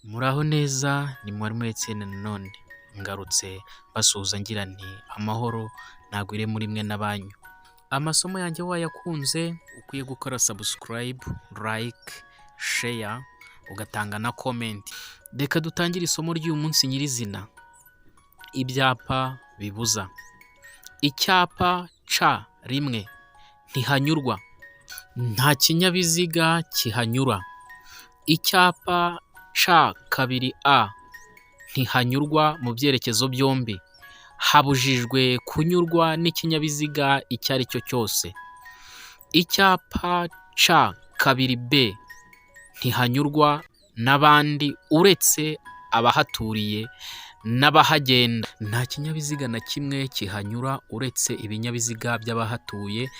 Muraho neza ni Mwarimu Etienne nanone ngarutse mbasuhuza ngira nti amahoro nagwire muri mwe n'abanyu. Amasomo yanjye wayakunze ukwiye gukora subscribe, like, share ugatanga na comment. Reka dutangire isomo ry'uyu munsi nyirizina. Ibyapa bibuza. Icyapa ca rimwe ntihanyurwa, nta kinyabiziga kihanyura. Icyapa ca kabiri A ntihanyurwa mu byerekezo byombi, habujijwe kunyurwa n'ikinyabiziga icyo ari cyo cyose. Icyapa ca kabiri B ntihanyurwa n'abandi uretse abahaturiye n'abahagenda. Nta kinyabiziga na kimwe kihanyura uretse ibinyabiziga by'abahatuye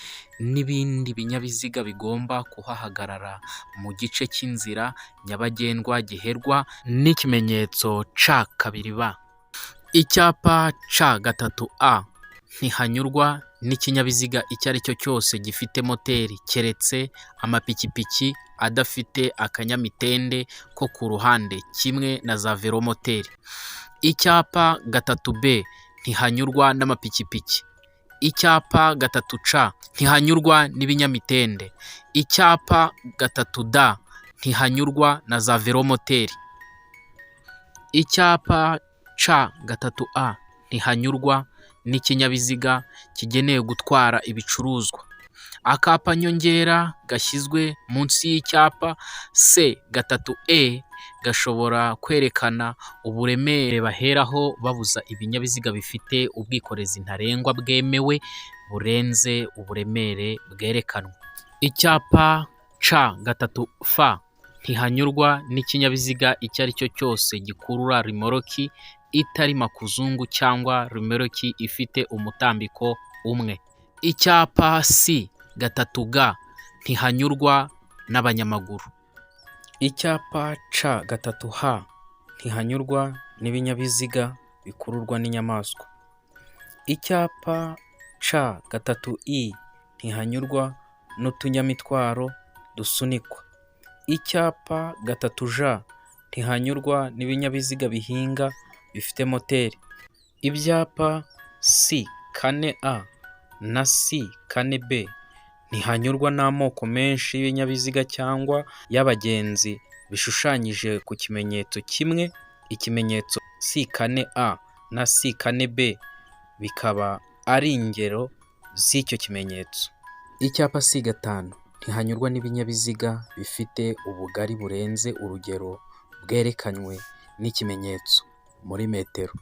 n'ibindi binyabiziga bigomba kuhahagarara mu gice cy'inzira nyabagendwa giherwa n'ikimenyetso ca kabiri B. Icyapa ca gatatu A ntihanyurwa n'ikinyabiziga icyo ari cyo cyose gifite moteri keretse amapikipiki adafite akanyamitende ko ku ruhande kimwe na za velomoteri. Icyapa gatatu B ntihanyurwa n'amapikipiki. Icyapa gatatu C ntihanyurwa n'ibinyamitende. Icyapa gatatu D ntihanyurwa na za velomoteri. Icyapa C gatatu A ntihanyurwa n'ikinyabiziga kigenewe gutwara ibicuruzwa. Akapa nyongera gashyizwe munsi y'icyapa C gatatu E gashobora kwerekana uburemere baheraho babuza ibinyabiziga bifite ubwikorezi ntarengwa bwemewe burenze uburemere bwerekanwa. Icyapa C gatatu F ntihanyurwa n'ikinyabiziga icyo ari cyo cyose gikurura rimoroki itari makuzungu cyangwa rimoroki ifite umutambiko umwe. Icyapa C gatatu G ntihanyurwa n'abanyamaguru. Icyapa C gatatu H ntihanyurwa n'ibinyabiziga bikururwa n'inyamaswa. Icyapa C gatatu I ntihanyurwa n'utunyamitwaro dusunikwa. Icyapa gatatu J ntihanyurwa n'ibinyabiziga bihinga bifite moteri. Ibyapa C kane A na C kane B ntihanyurwa n'amoko menshi y'ibinyabiziga cyangwa y'abagenzi bishushanyije ku kimenyetso kimwe. Ikimenyetso C kane A na C kane B bikaba ari ingero z'icyo kimenyetso. Icyapa C gatanu ntihanyurwa n'ibinyabiziga bifite ubugari burenze urugero bwerekanywe n'ikimenyetso muri metero.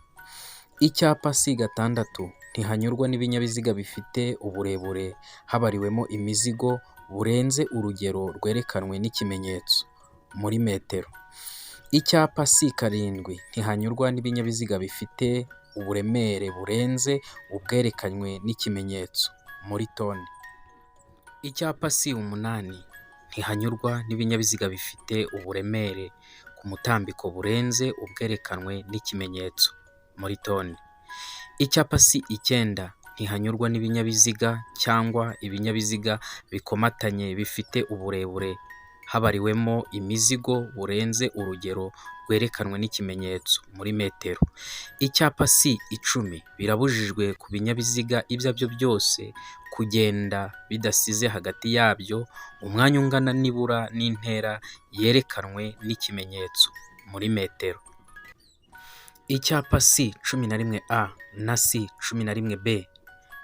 Icyapa C gatandatu ntihanyurwa n'ibinyabiziga bifite uburebure habariwemo imizigo burenze urugero rwerekanwe n'ikimenyetso muri metero. Icyapa C karindwi ntihanyurwa n'ibinyabiziga bifite uburemere burenze ubwerekanywe n'ikimenyetso muri toni. Icyapa C umunani ntihanyurwa n'ibinyabiziga bifite uburemere ku mutambiko burenze ubwerekanwe n'ikimenyetso muri toni. Icyapa C icyenda ntihanyurwa n'ibinyabiziga cyangwa ibinyabiziga bikomatanye bifite uburebure habariwemo imizigo burenze urugero rwerekanwe n'ikimenyetso muri metero. Icyapa C icumi birabujijwe ku binyabiziga ibyo ari byo byose kugenda bidasize hagati yabyo umwanya ungana nibura n'intera yerekanwe n'ikimenyetso muri metero. Icyapa C cumi na rimwe A na C cumi na rimwe B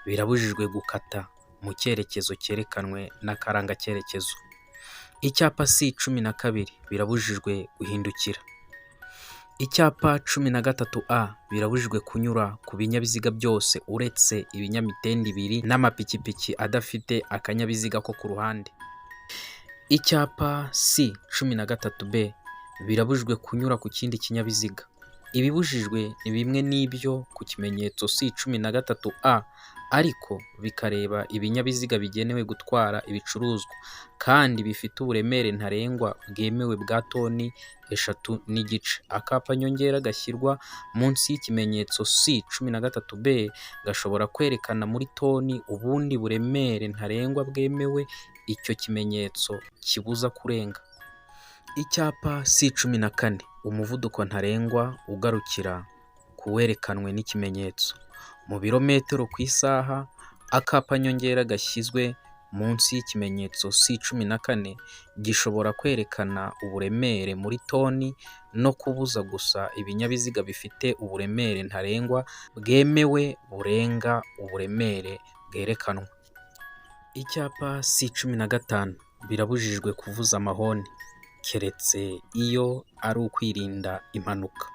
birabujijwe gukata mu cyerekezo cyerekanwe n'akaranga cyerekezo. Icyapa C cumi na kabiri birabujijwe guhindukira. Icyapa cumi na gatatu A birabujijwe kunyura ku binyabiziga byose uretse ibinyamitende ibiri n'amapikipiki adafite akanyabiziga ko ku ruhande. Icyapa C cumi na gatatu B birabujijwe kunyura ku kindi kinyabiziga. Ibibujijwe ni bimwe n'ibyo ku kimenyetso C cumi na gatatu A ariko bikareba ibinyabiziga bigenewe gutwara ibicuruzwa kandi bifite uburemere ntarengwa bwemewe bwa toni 3.5. Akapa nyongera gashyirwa munsi y'ikimenyetso C cumi na gatatu B gashobora kwerekana muri toni ubundi buremere ntarengwa bwemewe icyo kimenyetso kibuza kurenga. Icyapa C14 umuvuduko ntarengwa ugarukira ku werekanwe n'ikimenyetso mu birometero ku isaha. Akapa nyongera gashyizwe munsi y'ikimenyetso C14 gishobora kwerekana uburemere muri toni no kubuza gusa ibinyabiziga bifite uburemere ntarengwa bwemewe burenga uburemere bwerekanwa. Icyapa C15 birabujijwe kuvuza amahoni keretse iyo ari ukwirinda impanuka.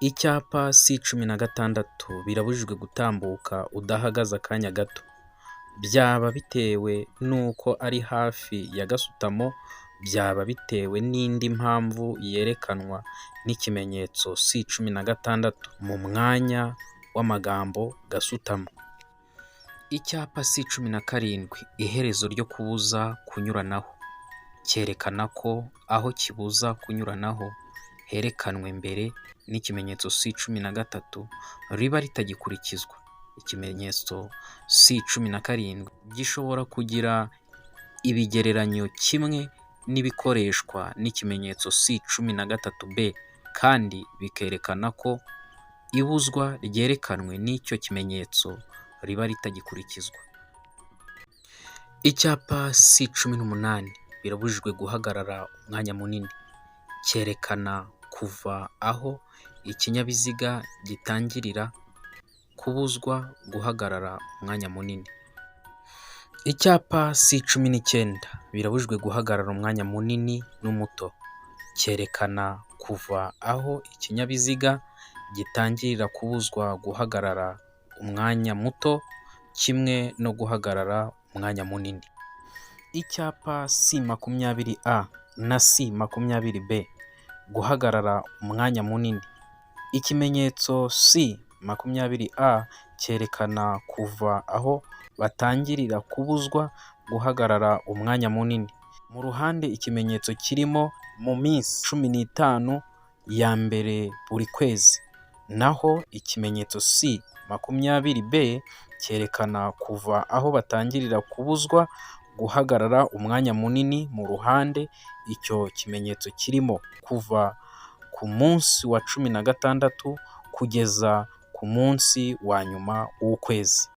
Icyapa C16 birabujijwe gutambuka udahagaze akanya gato, byaba bitewe n'uko ari hafi ya gasutamo, byaba bitewe n'indi mpamvu yerekanwa n'ikimenyetso C16 mu mwanya w'amagambo gasutamo. Icyapa C17 iherezo ryo kubuza kunyuranaho cyerekana ko aho kibuza kunyuranaho herekanwe mbere n'ikimenyetso C13 riba ritagikurikizwa. Ikimenyetso C17 gishobora kugira ibigereranyo kimwe n'ibikoreshwa n'ikimenyetso C13B kandi bikerekana ko ibuzwa ryerekanwe n'icyo kimenyetso riba ritagikurikizwa. Icyapa C18 birabujijwe guhagarara umwanya munini cyerekana kuva aho ikinyabiziga gitangirira kubuzwa guhagarara umwanya munini. Icyapa C19 birabujijwe guhagarara umwanya munini n'umuto cyerekana kuva aho ikinyabiziga gitangirira kubuzwa guhagarara umwanya muto kimwe no guhagarara umwanya munini. Icyapa C20A na C20B guhagarara umwanya munini. Ikimenyetso C20A cyerekana kuva aho batangirira kubuzwa guhagarara umwanya munini. Mu ruhande ikimenyetso kirimo mu minsi 15 ya mbere buri kwezi, naho ikimenyetso C20B cyerekana kuva aho batangirira kubuzwa guhagarara umwanya munini mu ruhande icyo kimenyetso kirimo kuva ku munsi wa 16 kugeza ku munsi wa nyuma w'ukwezi.